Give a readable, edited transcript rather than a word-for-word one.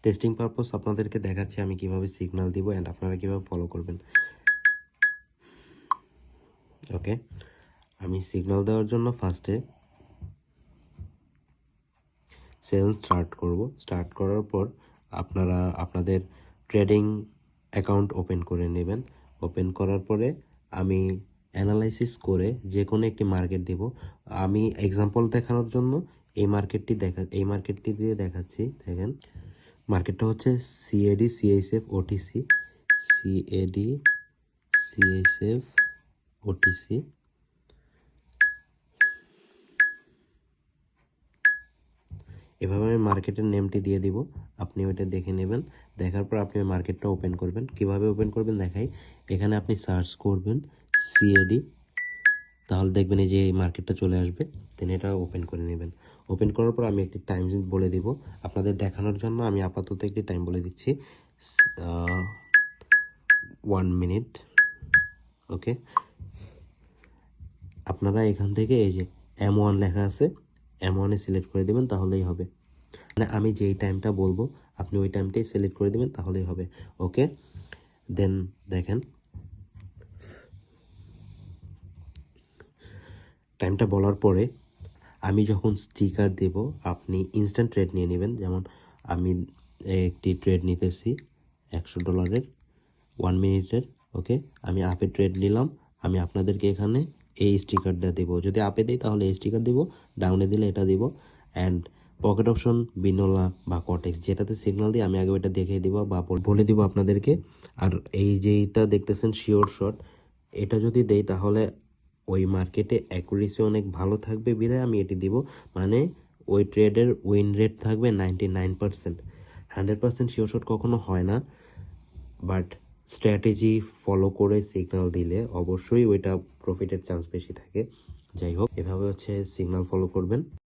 Testing purpose আপনাদেরকে দেখাচ্ছি আমি কিভাবে সিগন্যাল দিব অ্যান্ড আপনারা কিভাবে ফলো করবেন। ওকে, আমি সিগন্যাল দেওয়ার জন্য ফার্স্টে সেল স্টার্ট করব। স্টার্ট করার পর আপনারা আপনাদের ট্রেডিং অ্যাকাউন্ট ওপেন করে নেবেন। ওপেন করার পরে আমি অ্যানালাইসিস করে যে কোনো একটি মার্কেট দিব। আমি এক্সাম্পল দেখানোর জন্য এই মার্কেটটি দিয়ে দেখাচ্ছি। দেখেন, মার্কেটটা হচ্ছে CAD CSF OTC, CAD CSF OTC. এভাবে আমি মার্কেটের নেমটি দিয়ে দিব, আপনি ওইটা দেখে নেবেন। দেখার পর আপনি মার্কেটটা ওপেন করবেন। কিভাবে ওপেন করবেন দেখাই। এখানে আপনি সার্চ করবেন সিএডি, তাহলে দেখবেন এই যে এই মার্কেটটা চলে আসবে। দেন এটা ওপেন করে নেবেন। ওপেন করার পর আমি একটি টাইম বলে দিব আপনাদের দেখানোর জন্য। আমি আপাতত একটি টাইম বলে দিচ্ছি, 1 মিনিট। ওকে, আপনারা এখান থেকে এই যে M1 লেখা আছে, M1 সিলেক্ট করে দেবেন, তাহলেই হবে। মানে আমি যেই টাইমটা বলবো আপনি ওই টাইমটাই সিলেক্ট করে দেবেন, তাহলেই হবে। ওকে, দেন দেখেন টাইমটা বলার পরে আমি যখন স্টিকার দেব আপনি ইনস্ট্যান্ট ট্রেড নিয়ে নেবেন। যেমন আমি একটি ট্রেড নিতেছি $100 1 মিনিটের। ওকে, আমি আপে ট্রেড নিলাম। আমি আপনাদেরকে এখানে এই স্টিকারটা দেবো। যদি আপে দিই তাহলে এই স্টিকার দিব, ডাউনে দিলে এটা দিব। অ্যান্ড পকেট অপশন বিনোলা বা কটেক্স যেটাতে সিগন্যাল দিই আমি আগে ওইটা দেখিয়ে দিব বা বলে দিব আপনাদেরকে। আর এই যেটা দেখতেছেন শিওর শট, এটা যদি দেই তাহলে ওই মার্কেটে অ্যাকুরেসি অনেক ভালো থাকবে বিধায় আমি এটি দিব। মানে ওই ট্রেডের উইন রেট থাকবে 99%। 100% শিওর শট কখনো হয় না, বাট স্ট্র্যাটেজি ফলো করে সিগন্যাল দিলে অবশ্যই ওইটা প্রফিটের চান্স বেশি থাকে। যাই হোক, এভাবে হচ্ছে সিগন্যাল ফলো করবেন।